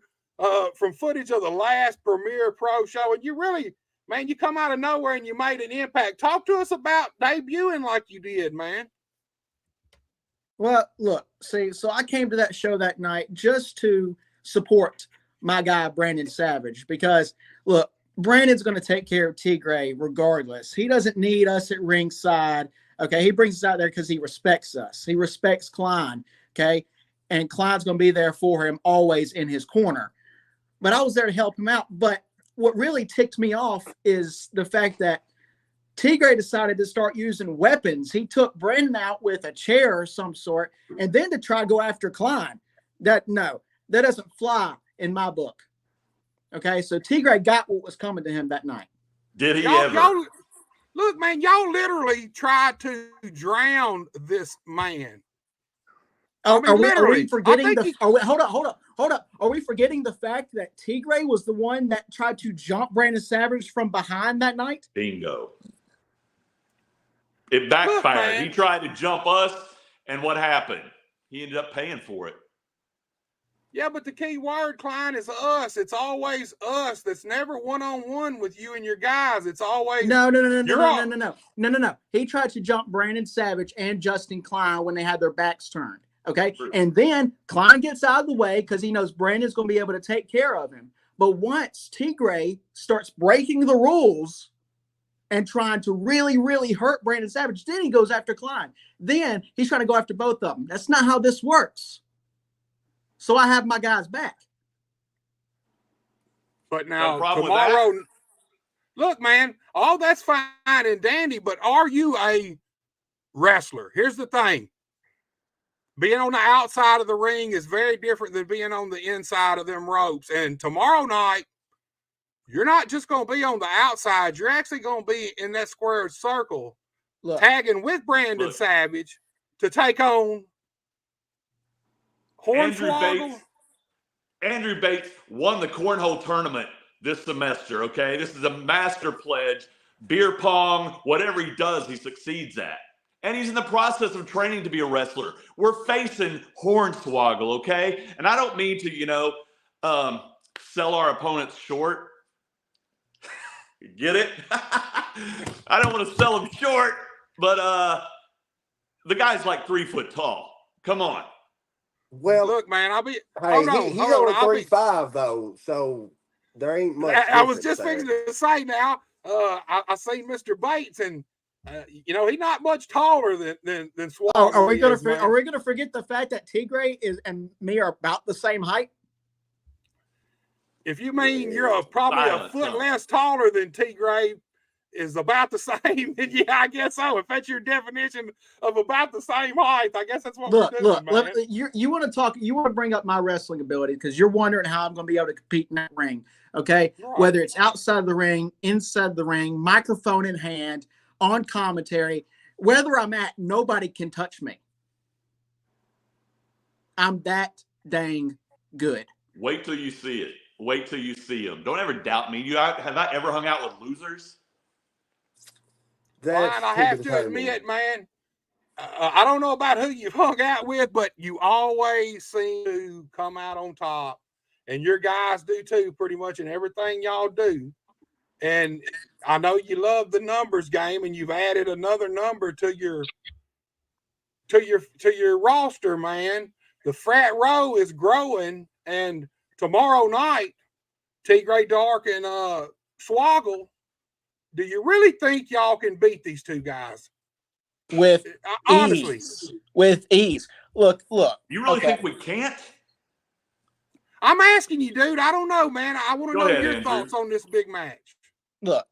from footage of the last Premier Pro show, and you really, man, you come out of nowhere and you made an impact. Talk to us about debuting like you did, man. Well, look, see, so I came to that show that night just to support my guy, Brandon Savage, because, look, Brandon's going to take care of Tigray regardless. He doesn't need us at ringside, okay? He brings us out there because he respects us. He respects Klein, okay? And Klein's going to be there for him, always in his corner. But I was there to help him out. But what really ticked me off is the fact that Tigray decided to start using weapons. He took Brandon out with a chair of some sort, and then to try to go after Klein. That doesn't fly in my book. Okay, so Tigray got what was coming to him that night. Did he ever? Look, man, y'all literally tried to drown this man. Are we forgetting hold up. Are we forgetting the fact that Tigray was the one that tried to jump Brandon Savage from behind that night? Bingo. It backfired. He tried to jump us, and what happened? He ended up paying for it. Yeah, but the key word, Klein, is us. It's always us. That's never one-on-one with you and your guys. It's always no. He tried to jump Brandon Savage and Justin Klein when they had their backs turned. Okay. True. And then Klein gets out of the way because he knows Brandon's going to be able to take care of him. But once Tigray starts breaking the rules and trying to really, really hurt Brandon Savage, then he goes after Klein. Then he's trying to go after both of them. That's not how this works. So I have my guys back. But now tomorrow, look, man, all that's fine and dandy, but are you a wrestler? Here's the thing. Being on the outside of the ring is very different than being on the inside of them ropes. And tomorrow night, you're not just going to be on the outside. You're actually going to be in that squared circle, tagging with Brandon Savage to take on Hornswoggle. Andrew Bates won the cornhole tournament this semester, okay? This is a master pledge. Beer pong, whatever he does, he succeeds at. And he's in the process of training to be a wrestler. We're facing Hornswoggle, okay? And I don't mean to, sell our opponents short. Get it? I don't want to sell him short, but the guy's like 3 foot tall. Come on. Well, look, man, I'll be. Hey, he's only 35 though, so there ain't much. I was just fixing to say now. I seen Mr. Bates, and he's not much taller than Swoggle. Are we gonna forget the fact that Tigray and me are about the same height? If you mean you're probably a foot less taller than Tigray is about the same, then yeah, I guess so. If that's your definition of about the same height, I guess that's what we're doing, man. You want to bring up my wrestling ability because you're wondering how I'm going to be able to compete in that ring, okay? Right. Whether it's outside the ring, inside the ring, microphone in hand, on commentary, wherever I'm at, nobody can touch me. I'm that dang good. Wait till you see it. Wait till you see them. Don't ever doubt me. Have I ever hung out with losers? Fine, I have to admit, man, I don't know about who you've hung out with, but you always seem to come out on top. And your guys do too, pretty much in everything y'all do. And I know you love the numbers game, and you've added another number to your roster, man. The frat row is growing, and tomorrow night, Tigray Dark and Swoggle, do you really think y'all can beat these two guys? Honestly. With ease. Look. You really think we can't? I'm asking you, dude. I don't know, man. I want to know your thoughts on this big match. Look,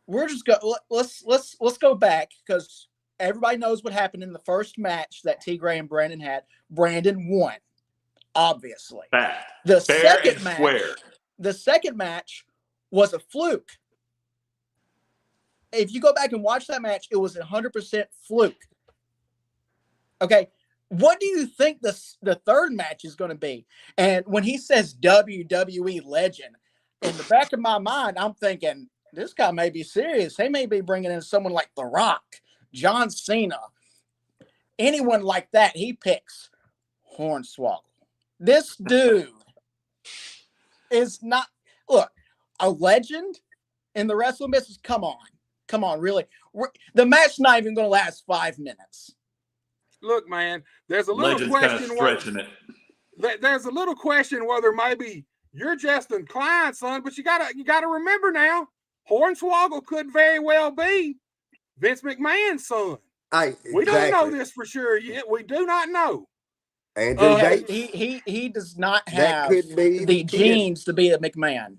we're just let's go back because everybody knows what happened in the first match that Tigray and Brandon had. Brandon won, obviously. The second match was a fluke. If you go back and watch that match, it was 100% fluke. Okay, what do you think the third match is going to be? And when he says WWE legend, in the back of my mind, I'm thinking, this guy may be serious. He may be bringing in someone like The Rock, John Cena, anyone like that. He picks Hornswoggle. This dude is not, look, a legend in the wrestling business. Come on, really? The match's not even going to last 5 minutes. Look, man, there's a little question. There's a little question whether maybe you're Justin Klein's son, but you gotta remember now, Hornswoggle could very well be Vince McMahon's son. We don't know this for sure yet. We do not know. He does not have the genes to be a McMahon.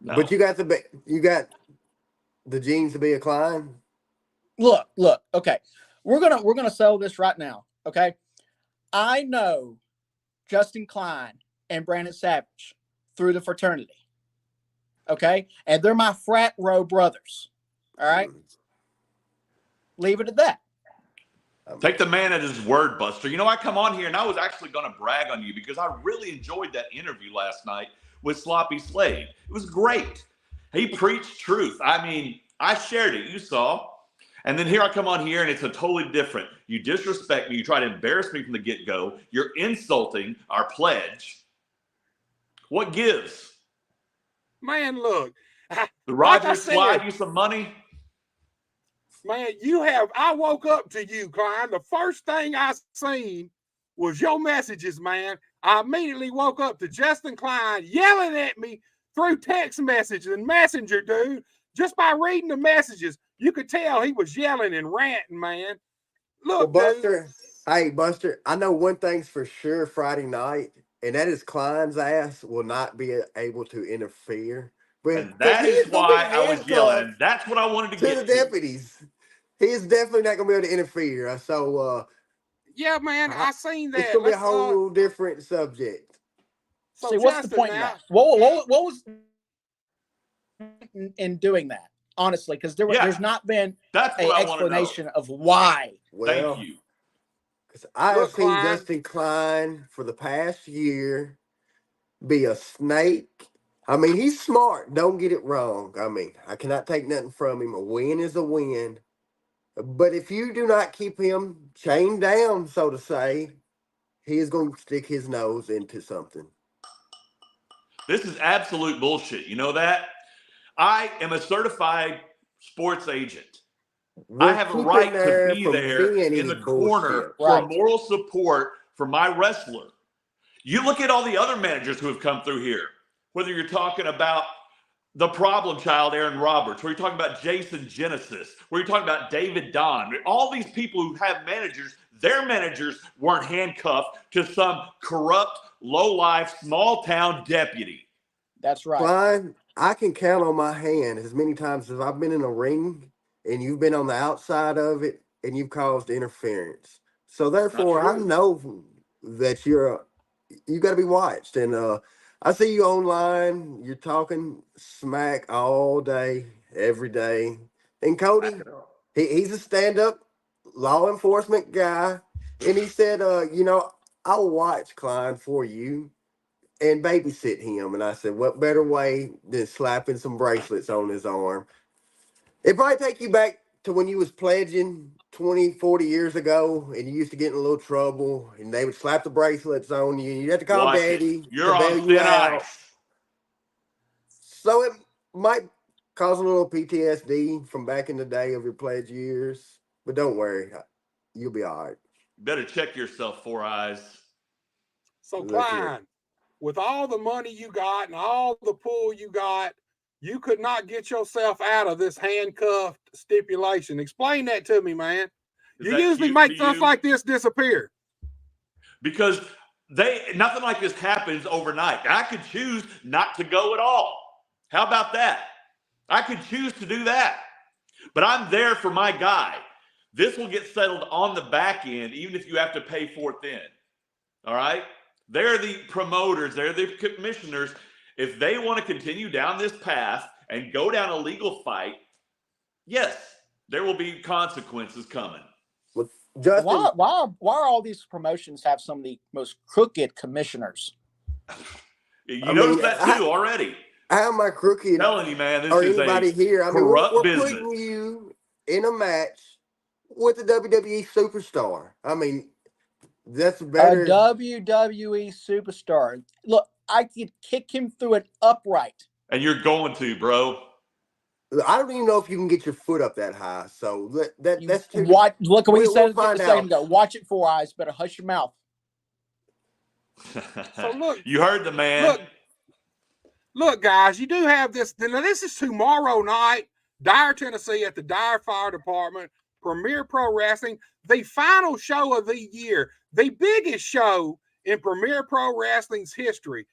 No. But you got the genes to be a Klein. Look. Okay, we're gonna settle this right now. Okay, I know Justin Klein and Brandon Savage through the fraternity. Okay, and they're my frat row brothers. All right, leave it at that. Take the man at his word, Buster. I come on here and I was actually going to brag on you because I really enjoyed that interview last night with Sloppy Slade. It was great. He preached truth. I mean, I shared it. You saw. And then here I come on here and it's a totally different. You disrespect me. You try to embarrass me from the get-go. You're insulting our pledge. What gives? Man, look. The Like I Rogers said, slide you some money? man, I woke up to you, Klein. The first thing I seen was your messages, man. I immediately woke up to Justin Klein yelling at me through text messages and Messenger, dude. Just by reading the messages, you could tell he was yelling and ranting, man. Look, well, Buster, hey, Buster, I know one thing's for sure Friday night, and that is Klein's ass will not be able to interfere. And that is why I was yelling. And that's what I wanted to get to the deputies. He is definitely not going to be able to interfere. So, yeah, man, I seen that. It's going to be a whole different subject. So see, what's the point now? What was in doing that? Honestly, because there's not been an explanation of why. Well, thank you. Because I have seen Justin Klein for the past year be a snake. I mean, he's smart. Don't get it wrong. I mean, I cannot take nothing from him. A win is a win. But if you do not keep him chained down, so to say, he is going to stick his nose into something. This is absolute bullshit. You know that? I am a certified sports agent. I have a right to be there in the corner for moral support for my wrestler. You look at all the other managers who have come through here, whether you're talking about the problem child, Aaron Roberts, where you're talking about Jason Genesis, where you're talking about David Don, all these people who have managers, their managers weren't handcuffed to some corrupt, low-life, small-town deputy. That's right. Klein, I can count on my hand as many times as I've been in a ring and you've been on the outside of it and you've caused interference. So therefore, I know that you got to be watched. And I see you online. You're talking smack all day, every day. And Cody, he's a stand-up law enforcement guy. And he said, I'll watch Klein for you and babysit him. And I said, what better way than slapping some bracelets on his arm? It probably take you back to when you was pledging 20, 40 years ago, and you used to get in a little trouble, and they would slap the bracelets on you, and you had to call Daddy. You're on thin ice. So it might cause a little PTSD from back in the day of your pledge years, but don't worry, you'll be all right. You better check yourself, Four Eyes. So, Klein, with all the money you got and all the pull you got, you could not get yourself out of this handcuffed stipulation. Explain that to me, man. You usually make stuff like this disappear. Because nothing like this happens overnight. I could choose not to go at all. How about that? I could choose to do that. But I'm there for my guy. This will get settled on the back end, even if you have to pay for it then. All right? They're the promoters. They're the commissioners. If they want to continue down this path and go down a legal fight, yes, there will be consequences coming. Well, Justin, why are all these promotions have some of the most crooked commissioners? You noticed that too already. How am I crooked? I'm telling you, man, this or is anybody a here. corrupt we're business. putting you in a match with a WWE superstar. I mean, that's better. A WWE superstar. Look, I could kick him through an upright. And you're going to, bro. I don't even know if you can get your foot up that high. So that's too. Look at what you said we'll a second ago. Watch it, Four Eyes. Better hush your mouth. So look, you heard the man. Look, guys, you do have this. Now, this is tomorrow night, Dyer, Tennessee, at the Dyer Fire Department, Premier Pro Wrestling, the final show of the year, the biggest show in Premier Pro Wrestling's history.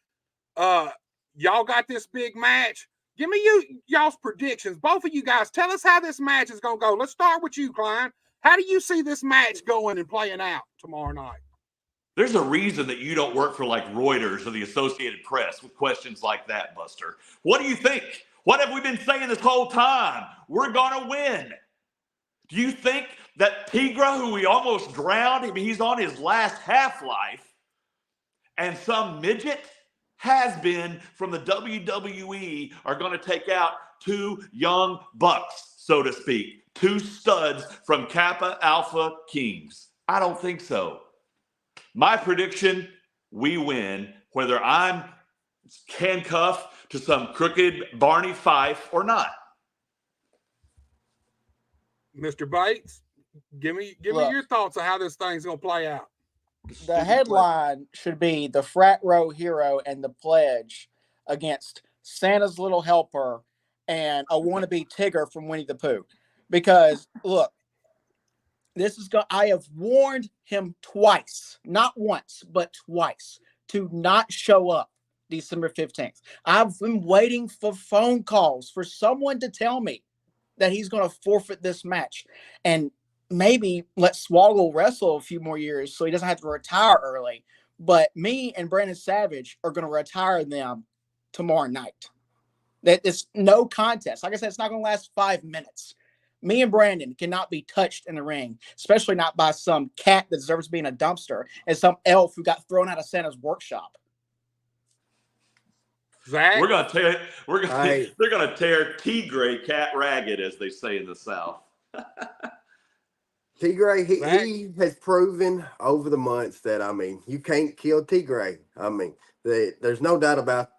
Y'all got this big match. Give me y'all's predictions. Both of you guys, tell us how this match is going to go. Let's start with you, Klein. How do you see this match going and playing out tomorrow night? There's a reason that you don't work for like Reuters or the Associated Press with questions like that, Buster. What do you think? What have we been saying this whole time? We're going to win. Do you think that Tigra, who we almost drowned, I mean, he's on his last half-life, and some midget has been from the WWE are going to take out two young bucks? so to speak. Two studs from Kappa Alpha Kings. I don't think so. My prediction, we win, whether I'm handcuffed to some crooked Barney Fife or not. Mr. Bates, give me your thoughts on how this thing's gonna play out. The headline should be the frat row hero and the pledge against Santa's little helper and a wannabe Tigger from Winnie the Pooh. Because look, I have warned him twice, not once, but twice, to not show up December 15th. I've been waiting for phone calls for someone to tell me that he's going to forfeit this match and maybe let Swoggle wrestle a few more years so he doesn't have to retire early. But me and Brandon Savage are going to retire them tomorrow night. That it's no contest. Like I said, it's not going to last 5 minutes. Me and Brandon cannot be touched in the ring, especially not by some cat that deserves to be in a dumpster and some elf who got thrown out of Santa's workshop. Zach? They're gonna tear Tigray cat ragged, as they say in the South. Tigray, he has proven over the months that, I mean, you can't kill Tigray. I mean, there's no doubt about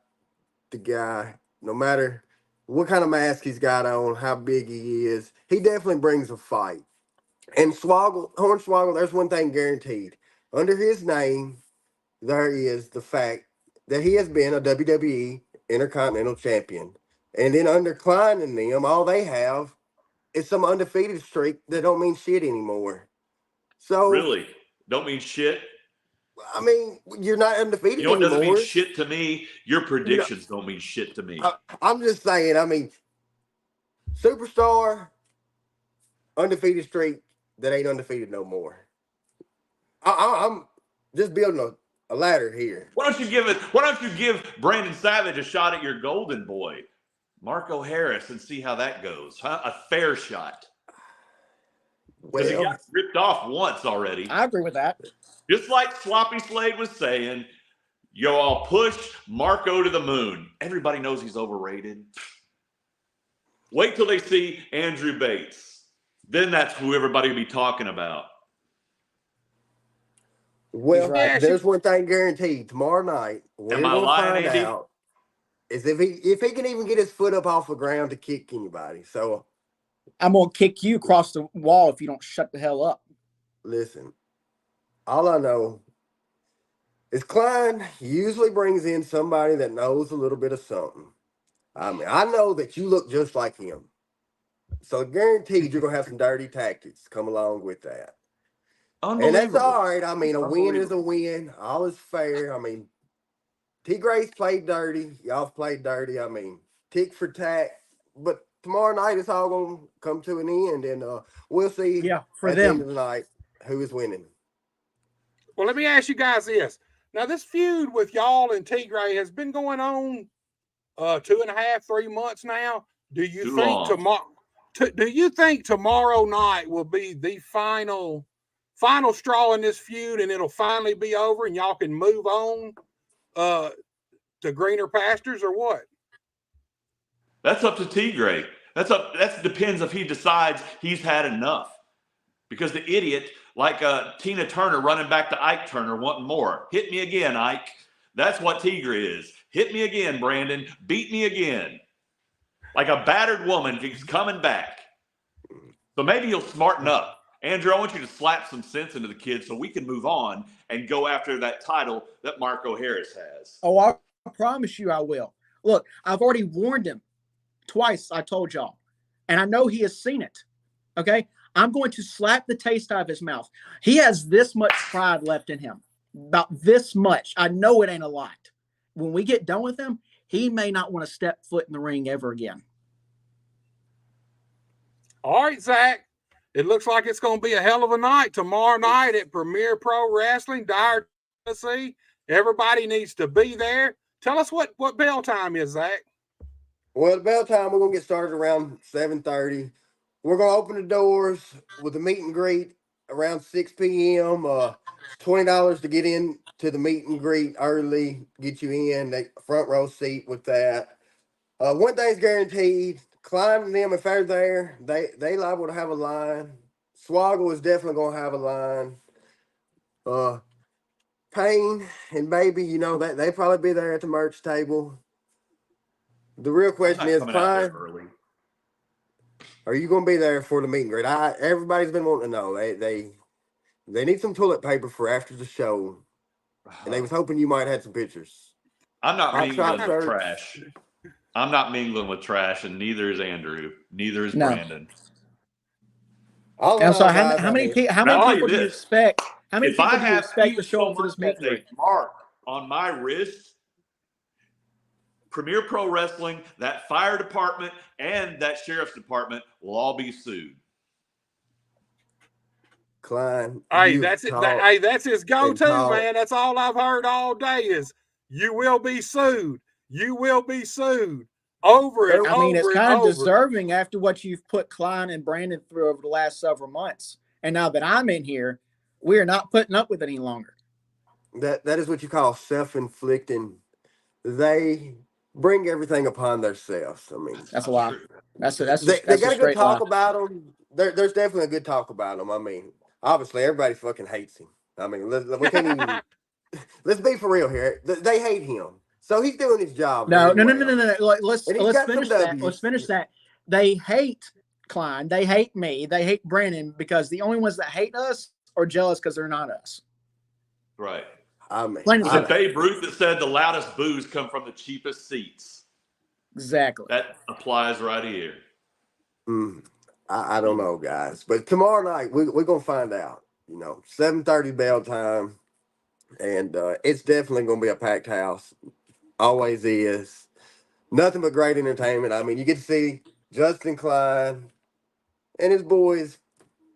the guy, no matter what kind of mask he's got on, how big he is, he definitely brings a fight. And Hornswoggle, there's one thing guaranteed. Under his name, there is the fact that he has been a WWE Intercontinental Champion. And then under Klein and them, all they have is some undefeated streak that don't mean shit anymore. So really? Don't mean shit? I mean, you're not undefeated anymore. You know what doesn't mean shit to me? Your predictions don't mean shit to me. I'm just saying, I mean, superstar, undefeated streak that ain't undefeated no more. I'm just building a ladder here. Why don't you give Brandon Savage a shot at your golden boy, Marco Harris, and see how that goes? Huh? A fair shot. Because he got ripped off once already. I agree with that. Just like Sloppy Slade was saying, y'all push Marco to the moon. Everybody knows he's overrated. Wait till they see Andrew Bates. Then that's who everybody will be talking about. Well, there's one thing guaranteed. Tomorrow night, we're going to find out is if he can even get his foot up off the ground to kick anybody. So I'm going to kick you across the wall if you don't shut the hell up. Listen, all I know is Klein usually brings in somebody that knows a little bit of something. I mean, I know that you look just like him. So guaranteed you're going to have some dirty tactics come along with that. And that's all right. I mean, a win is a win. All is fair. I mean, T-Gray's played dirty. Y'all played dirty. I mean, tick for tack. But tomorrow night, it's all going to come to an end. And we'll see at the end of the night who is winning. Well, let me ask you guys this. Now, this feud with y'all and T-Gray has been going on 2.5, 3 months now. Do you think tomorrow night will be the final straw in this feud and it'll finally be over and y'all can move on to greener pastures or what? That's up to T-Gray. That depends if he decides he's had enough. Because the idiot, like Tina Turner running back to Ike Turner wanting more. Hit me again, Ike. That's what T-Gray is. Hit me again, Brandon. Beat me again. Like a battered woman keeps coming back. So maybe he'll smarten up. Andrew, I want you to slap some sense into the kid so we can move on and go after that title that Marco Harris has. Oh, I promise you I will. Look, I've already warned him twice, I told y'all. And I know he has seen it. Okay? I'm going to slap the taste out of his mouth. He has this much pride left in him. About this much. I know it ain't a lot. When we get done with him, he may not want to step foot in the ring ever again. All right, Zach. It looks like it's going to be a hell of a night tomorrow night at Premier Pro Wrestling, Dyer, Tennessee. Everybody needs to be there. Tell us what bell time is, Zach. Well, the bell time, we're going to get started around 7:30. We're going to open the doors with a meet and greet around 6 p.m. $20 to get in to the meet and greet early, get you in, the front row seat with that. One thing's guaranteed, Klein and them, if they're there, they liable to have a line. Swoggle is definitely gonna have a line. Payne and Baby, you know, they probably be there at the merch table. The real question is, Klein, are you gonna be there for the meet and greet? Everybody's been wanting to know. They need some toilet paper for after the show, and they was hoping you might have some pictures. I'm not mingling with trash. I'm not mingling with trash, and neither is Andrew. Neither is Brandon. And so, how many people do you expect? How many people do you expect to show up for this meet and greet? Mark on my wrist, Premier Pro Wrestling, that fire department, and that sheriff's department will all be sued. Klein, hey, that's it. Hey, that's his go-to, man. That's all I've heard all day is you will be sued. You will be sued. Over it. I mean, it's kind of deserving after what you've put Klein and Brandon through over the last several months. And now that I'm in here, we are not putting up with it any longer. That is what you call self-inflicting. They bring everything upon themselves. I mean, that's a lie. They got a good talk about them. There's definitely a good talk about them. I mean, obviously everybody fucking hates him. I mean, we can't even. Let's be for real here. They hate him. So he's doing his job. No. Let's finish that. Let's finish that. They hate Klein. They hate me. They hate Brandon because the only ones that hate us are jealous because they're not us. Right. I mean, the Babe Ruth that said the loudest boos come from the cheapest seats. Exactly. That applies right here. I don't know, guys. But tomorrow night, we're going to find out. You know, 7:30 bell time. And it's definitely going to be a packed house. Always is. Nothing but great entertainment. I mean, you get to see Justin Klein and his boys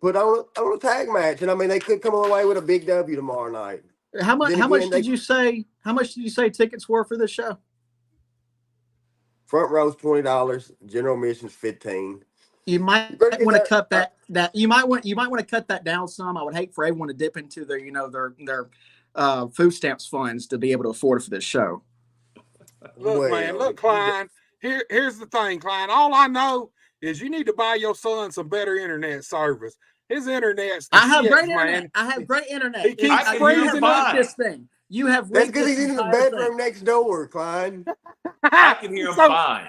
put on a tag match. And I mean, they could come away with a big W tomorrow night. How much did you say tickets were for this show? Front row's $20, general admission's $15. You might want to cut that. You might want to cut that down some. I would hate for everyone to dip into their food stamps funds to be able to afford it for this show. Look, man, Klein. Here's the thing, Klein. All I know is you need to buy your son some better internet service. His internet's I have great internet. I have great internet. He keeps freezing up this thing. You have that's because he's in the bedroom next door, Klein. I can hear him fine.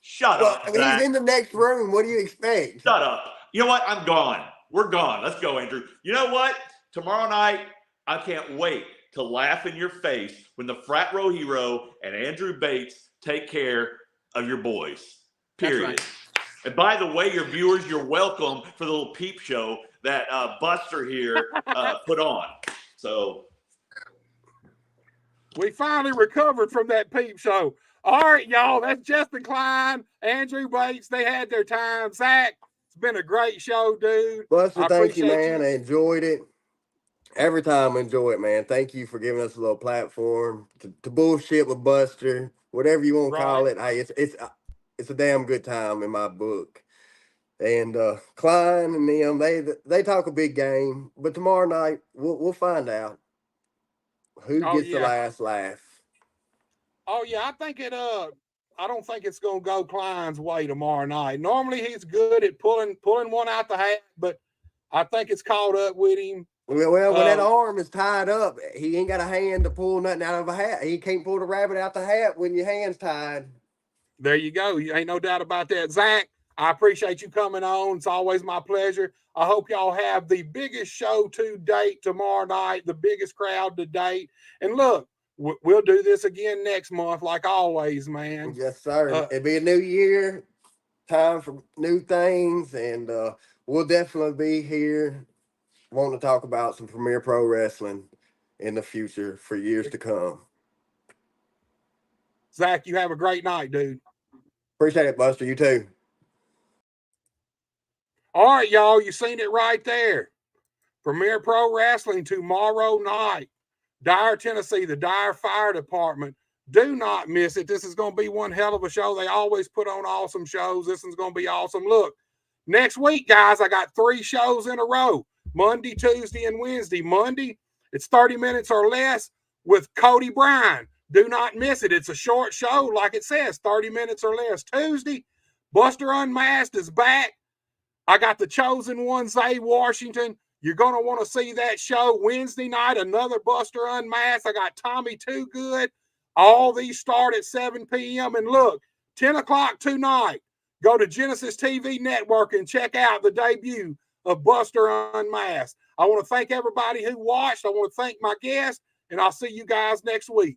Shut up. I mean, he's in the next room. What do you expect? Shut up. You know what? I'm gone. We're gone. Let's go, Andrew. You know what? Tomorrow night, I can't wait to laugh in your face when the Frat Row Hero and Andrew Bates take care of your boys. Period. Right. And by the way, your viewers, you're welcome for the little peep show that Buster here put on. So we finally recovered from that peep show. All right, y'all. That's Justin Klein, Andrew Bates. They had their time. Zach, it's been a great show, dude. Buster, thank you, man. I enjoyed it. Every time I enjoy it, man. Thank you for giving us a little platform to bullshit with Buster, whatever you want to call it. Hey, it's a damn good time in my book. And Klein and them, they talk a big game, but tomorrow night we'll find out who gets the last laugh. Oh yeah, I think it. I don't think it's gonna go Klein's way tomorrow night. Normally he's good at pulling one out the hat, but I think it's caught up with him. Well, when that arm is tied up, he ain't got a hand to pull nothing out of a hat. He can't pull the rabbit out the hat when your hand's tied. There you go. You ain't no doubt about that. Zach, I appreciate you coming on. It's always my pleasure. I hope y'all have the biggest show to date tomorrow night, the biggest crowd to date. And look, we'll do this again next month, like always, man. Yes, sir. It'll be a new year, time for new things, and we'll definitely be here wanting to talk about some Premier Pro Wrestling in the future for years to come. Zach, you have a great night, dude. Appreciate it, Buster. You too. All right, y'all. You seen it right there. Premier Pro Wrestling tomorrow night. Dyer, Tennessee, the Dyer Fire Department. Do not miss it. This is going to be one hell of a show. They always put on awesome shows. This one's going to be awesome. Look, next week, guys, I got 3 shows in a row. Monday, Tuesday, and Wednesday. Monday, it's 30 minutes or less with Cody Bryan. Do not miss it. It's a short show, like it says, 30 minutes or less. Tuesday, Buster Unmasked is back. I got the Chosen One, Zay Washington. You're going to want to see that show Wednesday night, another Buster Unmasked. I got Tommy Too Good. All these start at 7 p.m. And look, 10 o'clock tonight, go to Genesis TV Network and check out the debut of Buster Unmasked. I want to thank everybody who watched. I want to thank my guests, and I'll see you guys next week.